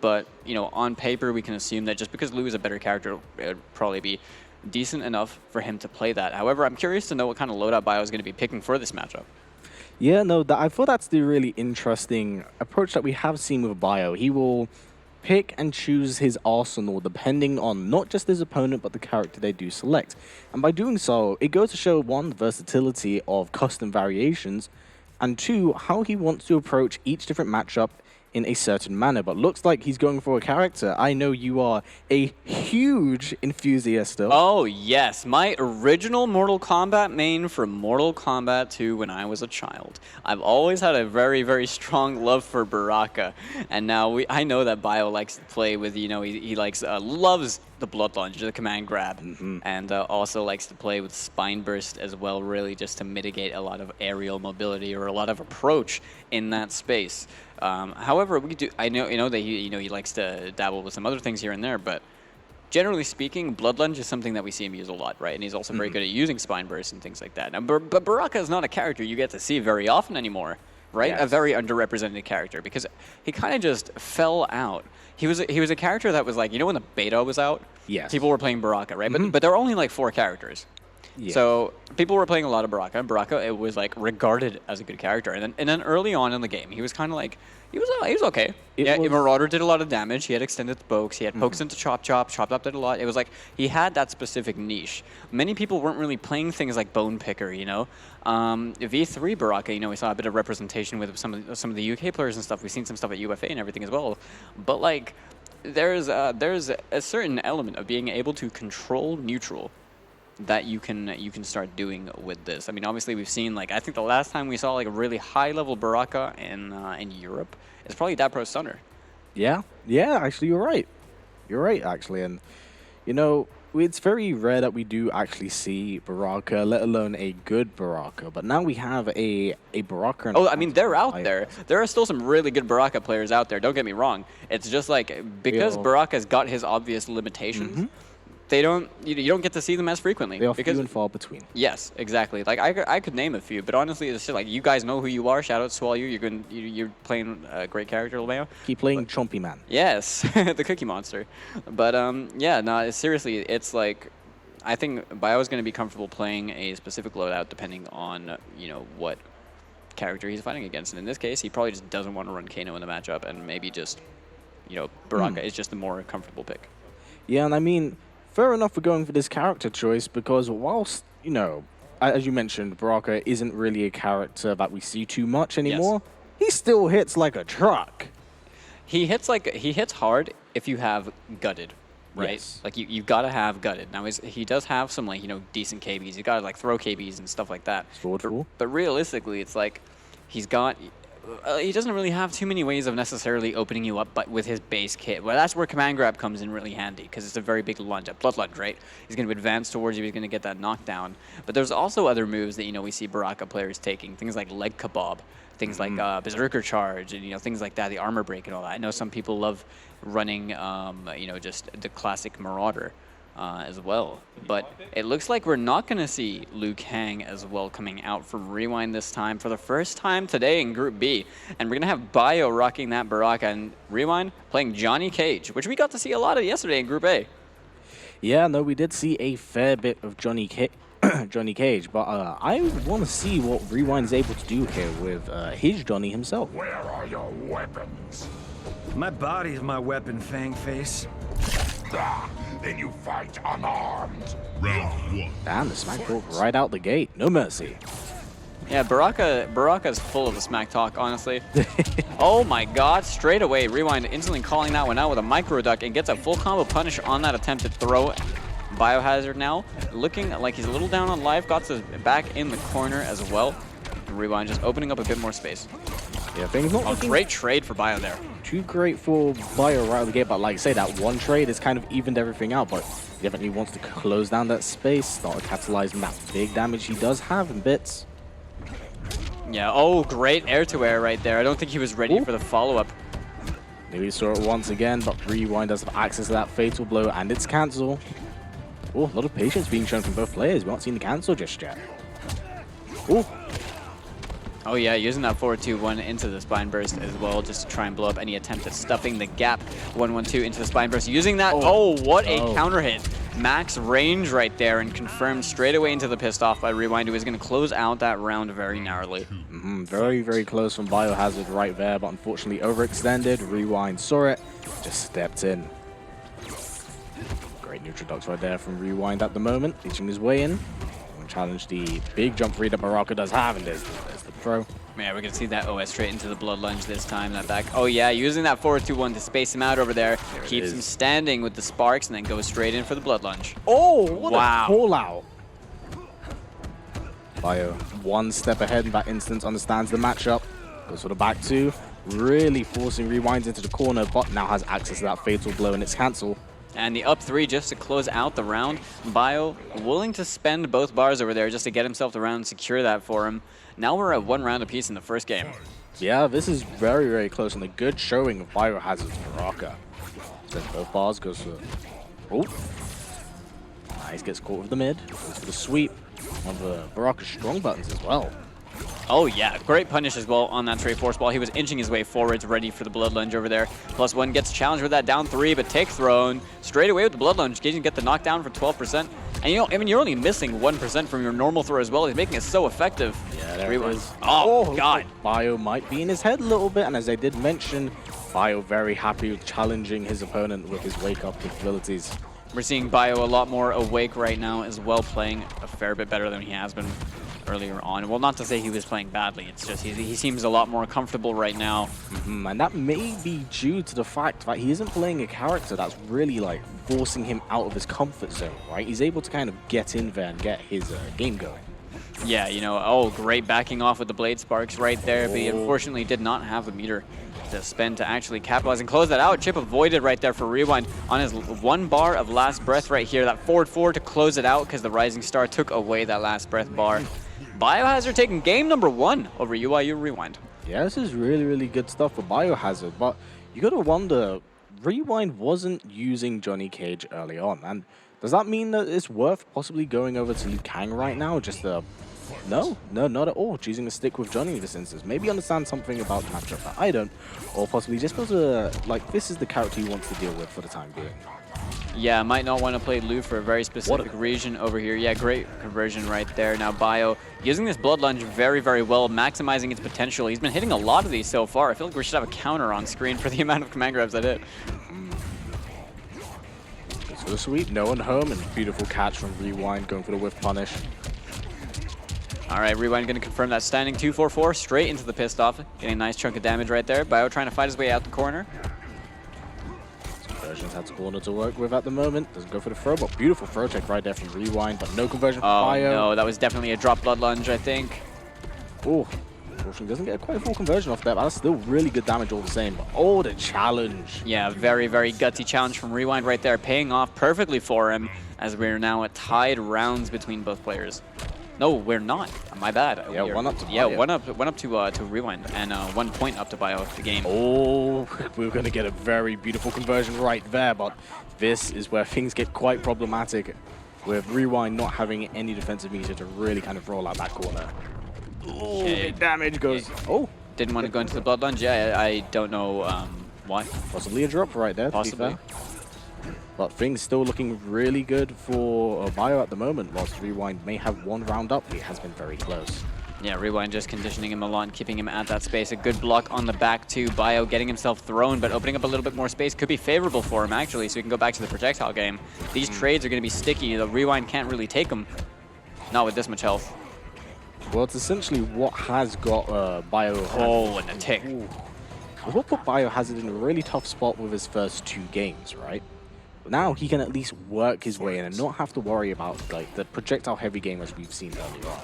But, you know, on paper, we can assume that just because Lou is a better character, it would probably be decent enough for him to play that. However, I'm curious to know what kind of loadout Bio is going to be picking for this matchup. Yeah, no, I thought that's the really interesting approach that we have seen with Bio. He will pick and choose his arsenal depending on not just his opponent, but the character they do select. And by doing so, it goes to show, one, the versatility of custom variations, and two, how he wants to approach each different matchup in a certain manner. But looks like he's going for a character I know you are a huge enthusiast of. Oh, yes. My original Mortal Kombat main from Mortal Kombat 2 when I was a child. I've always had a very, very strong love for Baraka. And now I know that Bio likes to play with, you know, he likes, loves the Blood Lunge, the command grab, and also likes to play with Spine Burst as well, really just to mitigate a lot of aerial mobility or a lot of approach in that space. However, I know that he likes to dabble with some other things here and there, but generally speaking, Blood Lunge is something that we see him use a lot, right? And he's also very good at using Spine Burst and things like that. Now, but Baraka is not a character you get to see very often anymore, right? Yes. A very underrepresented character because he kind of just fell out. He was a character that was like, you know, when the beta was out, Yes. people were playing Baraka, right? But there were only like 4 characters. Yeah. So people were playing a lot of Baraka, and Baraka, it was like regarded as a good character. And then early on in the game, he was kind of like, he was okay. Marauder did a lot of damage. He had extended pokes. He had pokes into Chop Chop. Chop Chop did a lot. It was like he had that specific niche. Many people weren't really playing things like Bone Picker, you know. V3 Baraka, you know, we saw a bit of representation with some of the UK players and stuff. We've seen some stuff at UFA and everything as well. But like, there's a certain element of being able to control neutral that you can start doing with this. I mean, obviously we've seen, like, I think the last time we saw like a really high level Baraka in Europe is probably Dapro Stunner. Yeah, actually you're right. You're right, actually. And, you know, it's very rare that we do actually see Baraka, let alone a good Baraka. But now we have a Baraka. Oh, I mean, they're out there. There are still some really good Baraka players out there, don't get me wrong. It's just like, because Baraka's got his obvious limitations, you don't get to see them as frequently. They are few and far between. Yes, exactly. Like I could name a few, but honestly, it's just like, you guys know who you are. Shout outs to all you. You're playing a great character, Leo. Keep playing Chompy Man. Yes, the Cookie Monster. But yeah, no, seriously, it's like, I think Bio is going to be comfortable playing a specific loadout depending on, you know, what character he's fighting against. And in this case, he probably just doesn't want to run Kano in the matchup, and maybe just, you know, Baraka is just the more comfortable pick. Yeah, and I mean, fair enough for going for this character choice, because whilst, you know, as you mentioned, Baraka isn't really a character that we see too much anymore, he still hits like a truck. He hits hard if you have gutted, right? Yes. Like you've got to have gutted. Now he does have some, like, you know, decent KBs. You got to like throw KBs and stuff like that. But realistically, it's like he doesn't really have too many ways of necessarily opening you up, but with his base kit. Well, that's where command grab comes in really handy, because it's a very big lunge, a blood lunge, right? He's going to advance towards you, he's going to get that knockdown. But there's also other moves that, you know, we see Baraka players taking, things like leg kebab, things like berserker charge, and, you know, things like that, the armor break and all that. I know some people love running, you know, just the classic Marauder as well. But it looks like we're not going to see Liu Kang as well coming out from Rewind this time for the first time today in Group B. And we're going to have Bio rocking that Baraka, and Rewind playing Johnny Cage, which we got to see a lot of yesterday in Group A. Yeah, no, we did see a fair bit of Johnny Cage, but I want to see what Rewind is able to do here with his Johnny himself. Where are your weapons? My body is my weapon, Fang Face. Then you fight unarmed. Round 1. Damn, the smack talk right out the gate. No mercy. Yeah, Baraka's full of the smack talk, honestly. Oh my god, straight away, Rewind instantly calling that one out with a micro duck and gets a full combo punish on that attempted throw. Biohazard now looking like he's a little down on life, got his back in the corner as well. Rewind just opening up a bit more space. Yeah, things not looking great trade for Bio there. Too great for Bio right out of the gate, but like I say, that one trade has kind of evened everything out, but he definitely wants to close down that space, start capitalizing that big damage he does have in bits. Yeah, oh, great air-to-air right there. I don't think he was ready for the follow-up. Maybe he saw it once again, but Rewind does have access to that fatal blow, and it's cancel. Oh, a lot of patience being shown from both players. We haven't seen the cancel just yet. Oh. Oh yeah, using that 4-2-1 into the spine burst as well, just to try and blow up any attempt at stuffing the gap. 1-1-2 into the spine burst, using that. Oh, what a counter hit. Max range right there, and confirmed straight away into the pissed off by Rewind, who is going to close out that round very narrowly. Very, very close from Biohazard right there, but unfortunately overextended. Rewind saw it, just stepped in. Great neutral ducks right there from Rewind at the moment, reaching his way in. Challenge the big jump read that Baraka does have, and there's the throw. Yeah, we're going to see that OS straight into the blood lunge this time. That back. Oh yeah, using that 4-2-1 to space him out over there. Keeps him standing with the sparks and then goes straight in for the blood lunge. Oh, what a call out. Bio one step ahead in that instance, understands the matchup. Goes for the back two, really forcing Rewinds into the corner, but now has access to that fatal blow, and it's cancel. And the up 3 just to close out the round. Bio willing to spend both bars over there just to get himself the round, secure that for him. Now we're at 1 round apiece in the first game. Yeah, this is very, very close, and a good showing of Biohazard's Baraka. So both bars, goes for... Oh! Nice, gets caught with the mid, goes for the sweep. One of the Baraka's strong buttons as well. Oh yeah, great punish as well on that straight force ball. He was inching his way forwards, ready for the blood lunge over there. +1 gets challenged with that down 3, but take thrown straight away with the blood lunge. Getting get the knockdown for 12%. And you know, I mean, you're only missing 1% from your normal throw as well. He's making it so effective. Yeah, there it is. Oh god. Bio might be in his head a little bit, and as I did mention, Bio very happy with challenging his opponent with his wake-up capabilities. We're seeing Bio a lot more awake right now as well, playing a fair bit better than he has been earlier on. Well, not to say he was playing badly, it's just he seems a lot more comfortable right now. And that may be due to the fact that he isn't playing a character that's really like forcing him out of his comfort zone, right? He's able to kind of get in there and get his game going. Yeah, you know, great backing off with the blade sparks right there, but he unfortunately did not have the meter to spend to actually capitalize and close that out. Chip avoided right there for Rewind on his 1 bar of last breath right here. That forward 4 to close it out because the Rising Star took away that last breath bar. Biohazard taking game number 1 over UIU Rewind. Yeah, this is really, really good stuff for Biohazard, but you gotta wonder, Rewind wasn't using Johnny Cage early on, and does that mean that it's worth possibly going over to Liu Kang right now? Just no, not at all. Choosing to stick with Johnny in this instance. Maybe understand something about the matchup that I don't, or possibly just because like this is the character he wants to deal with for the time being. Yeah, might not want to play Lu for a very specific region over here. Yeah, great conversion right there. Now Bio using this blood lunge very, very well, maximizing its potential. He's been hitting a lot of these so far. I feel like we should have a counter on screen for the amount of command grabs that hit. So sweet, no one home, and beautiful catch from Rewind going for the whiff punish. All right, Rewind going to confirm that standing 2-4-4 straight into the pissed off. Getting a nice chunk of damage right there. Bio trying to fight his way out the corner. Conversions has a corner to work with at the moment. Doesn't go for the throw, but beautiful throw check right there from Rewind, but no conversion from Bio. No, that was definitely a drop blood lunge, I think. Oh, unfortunately doesn't get quite a full conversion off that, but that's still really good damage all the same. But oh, the challenge. Yeah, very, very gutsy challenge from Rewind right there, paying off perfectly for him as we're now at tied rounds between both players. No, we're not. My bad. Yeah, one up to Bio. Yeah, one up to Rewind, and 1 point up to Bio the game. Oh, we're going to get a very beautiful conversion right there, but this is where things get quite problematic, with Rewind not having any defensive meter to really kind of roll out that corner. Oh, big damage goes. Oh, didn't want to go into the blood lunge. Yeah, I don't know why. Possibly a drop right there. Possibly. But things still looking really good for Bio at the moment. Whilst Rewind may have 1 round up, he has been very close. Yeah, Rewind just conditioning him a lot and keeping him at that space. A good block on the back too. Bio getting himself thrown, but opening up a little bit more space could be favorable for him actually, so he can go back to the projectile game. These trades are going to be sticky. The Rewind can't really take them. Not with this much health. Well, it's essentially what has got Bio. Oh, and a tick. What put Biohazard in a really tough spot with his first 2 games, right? Now he can at least work his way in and not have to worry about like the projectile heavy game as we've seen earlier on.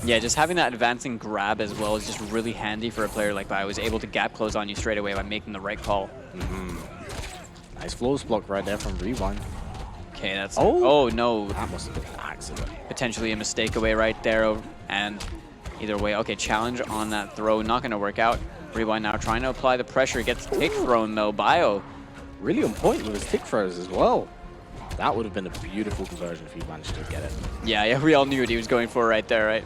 Yeah, just having that advancing grab as well is just really handy for a player like Bio, who's able to gap close on you straight away by making the right call. Nice flawless block right there from Rewind. Okay, that's... Oh, no. That must have been an accident. Potentially a mistake away right there, and either way, okay, challenge on that throw, not going to work out. Rewind now trying to apply the pressure, gets tick thrown though. Bio really on point with his tick throws as well. That would have been a beautiful conversion if he managed to get it. Yeah, we all knew what he was going for right there, right?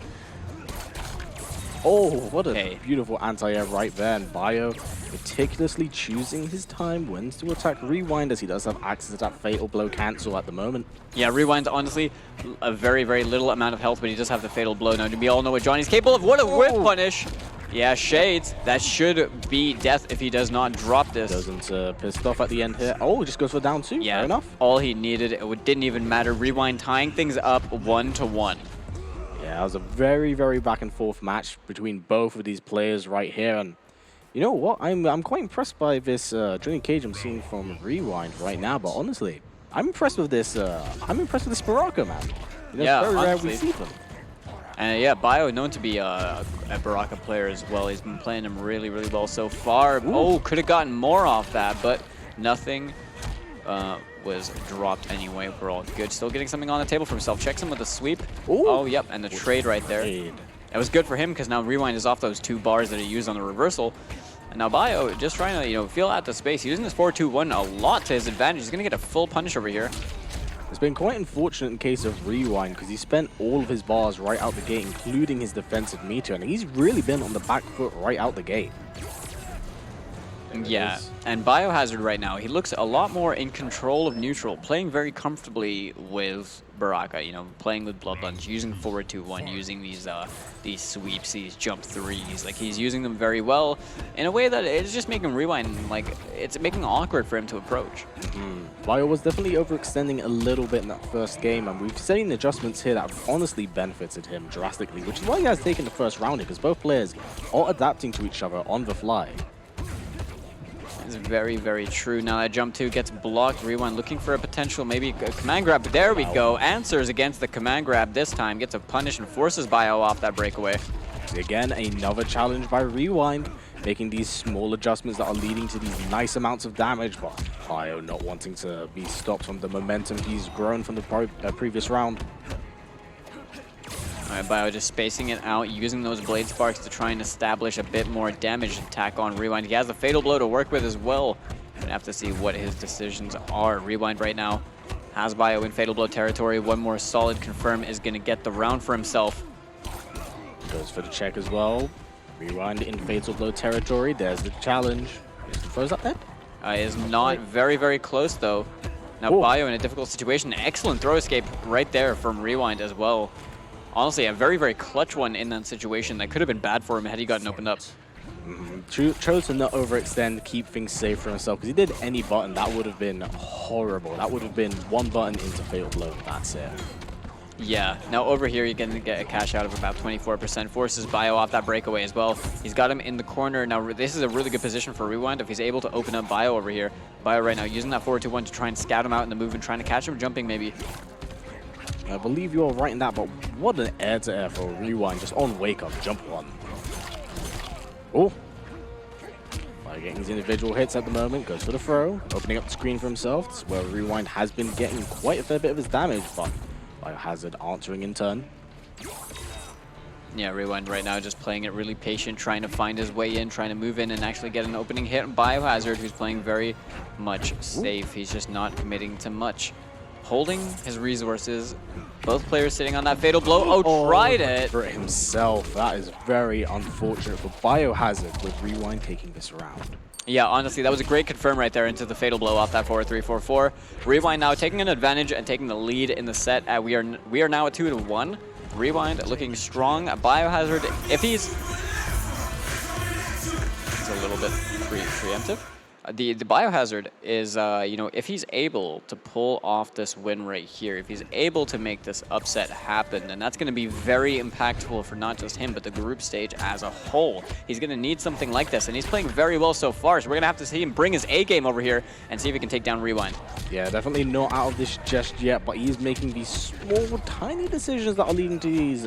Oh, what a beautiful anti-air right there. And Bio meticulously choosing his time when to attack Rewind, as he does have access to that Fatal Blow cancel at the moment. Yeah, Rewind's honestly a very, very little amount of health, but he does have the Fatal Blow. Now, we all know what Johnny's capable of. What a whip punish! Yeah, Shades. That should be death if he does not drop this. Doesn't pissed off at the end here. Oh, just goes for down 2. Yeah, fair enough. All he needed, it didn't even matter. Rewind tying things up 1-1. Yeah, it was a very, very back and forth match between both of these players right here. And you know what? I'm quite impressed by this Johnny Cage I'm seeing from Rewind right now. But honestly, I'm impressed with this. I'm impressed with this Baraka, man. You know, Yeah, it's very rare honestly. we see them. And yeah, Bio known to be a Baraka player as well. He's been playing him really, really well so far. Ooh. Oh, could have gotten more off that, but nothing was dropped anyway. We're all good. Still getting something on the table for himself. Checks him with a sweep. Ooh. Oh, yep, and the trade right there. It was good for him because now Rewind is off those 2 bars that he used on the reversal. And now Bio just trying to, you know, feel out the space. Using this 4-2-1 a lot to his advantage. He's going to get a full punish over here. It's been quite unfortunate in case of Rewind because he spent all of his bars right out the gate, including his defensive meter, and he's really been on the back foot right out the gate. Yeah, and Biohazard right now, he looks a lot more in control of neutral, playing very comfortably with Baraka, you know, playing with Blood Lunge, using 4-2-1, using these sweeps, these jump threes. Like, he's using them very well in a way that it's just making Rewind, like, it's making it awkward for him to approach. Bio was definitely overextending a little bit in that first game, and we've seen adjustments here that have honestly benefited him drastically, which is why he has taken the first round, because both players are adapting to each other on the fly. It's very, very true. Now that jump 2 gets blocked. Rewind looking for a potential, maybe a command grab. But there we go. Answers against the command grab this time. Gets a punish and forces Bio off that breakaway. Again, another challenge by Rewind, making these small adjustments that are leading to these nice amounts of damage. But Bio not wanting to be stopped from the momentum he's grown from the previous round. All right, Bio just spacing it out, using those blade sparks to try and establish a bit more damage attack on Rewind. He has a fatal blow to work with as well. Gonna have to see what his decisions are. Rewind right now has Bio in fatal blow territory. One more solid confirm is gonna get the round for himself. Goes for the check as well. Rewind in fatal blow territory. There's the challenge. Is the throws up there? Is not very, very close though. Now Bio in a difficult situation. Excellent throw escape right there from Rewind as well. Honestly, a very, very clutch one in that situation that could have been bad for him had he gotten opened up. Chose to not overextend, keep things safe for himself, because he did any button, that would have been horrible. That would have been one button into fatal blow, that's it. Yeah, now over here you're going to get a cash out of about 24%. Forces Bio off that breakaway as well. He's got him in the corner. Now this is a really good position for Rewind if he's able to open up Bio over here. Bio right now using that 4-2-1 to try and scout him out in the move and trying to catch him jumping maybe. I believe you're right in that, but what an air-to-air for Rewind, just on wake-up, jump 1. Oh. By getting his individual hits at the moment, goes for the throw, opening up the screen for himself. This is where Rewind has been getting quite a fair bit of his damage, but Biohazard answering in turn. Yeah, Rewind right now just playing it really patient, trying to find his way in, trying to move in and actually get an opening hit on Biohazard, who's playing very much safe. He's just not committing to much. Holding his resources. Both players sitting on that fatal blow. Oh, tried it. For himself. That is very unfortunate for Biohazard with Rewind taking this round. Yeah, honestly, that was a great confirm right there into the fatal blow off that 4-3-4-4. Rewind now taking an advantage and taking the lead in the set. We are now at 2-1. Rewind looking strong. Biohazard, if he's a little bit preemptive. The Biohazard is, you know, if he's able to pull off this win right here, if he's able to make this upset happen, then that's going to be very impactful for not just him, but the group stage as a whole. He's going to need something like this, and he's playing very well so far, so we're going to have to see him bring his A-game over here and see if he can take down Rewind. Yeah, definitely not out of this just yet, but he's making these small, tiny decisions that are leading to these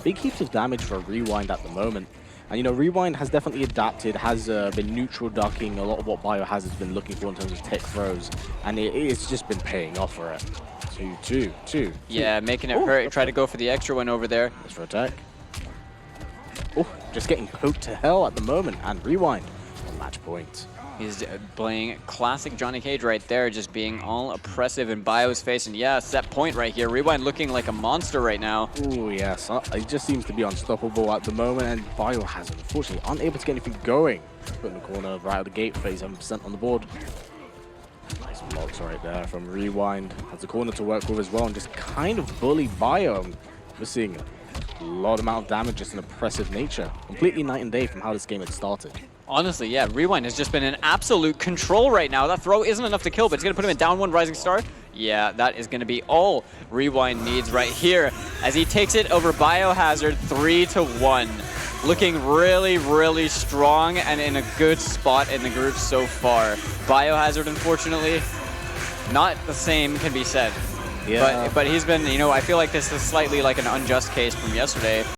big heaps of damage for Rewind at the moment. And, you know, Rewind has definitely adapted, has been neutral ducking a lot of what Biohazard's been looking for in terms of tech throws, and it's just been paying off for it. 2-2. Yeah, making it hurt. Try to go for the extra one over there. That's for attack. Oh, just getting poked to hell at the moment, and Rewind on match point. He's playing classic Johnny Cage right there, just being all oppressive in Bio's face. And yeah, set point right here. Rewind looking like a monster right now. Oh, yes. He just seems to be unstoppable at the moment, and Biohazard, unfortunately, unable to get anything going. Put in the corner right out of the gate, 37% on the board. Nice blocks right there from Rewind. Has the corner to work with as well, and just kind of bully Bio. We're seeing a lot amount of damage, just an oppressive nature. Completely night and day from how this game had started. Honestly, yeah, Rewind has just been in absolute control right now. That throw isn't enough to kill, but it's going to put him in down 1 Rising Star. Yeah, that is going to be all Rewind needs right here as he takes it over Biohazard 3-1. Looking really, really strong and in a good spot in the group so far. Biohazard, unfortunately, not the same can be said. Yeah. But he's been, you know, I feel like this is slightly like an unjust case from yesterday.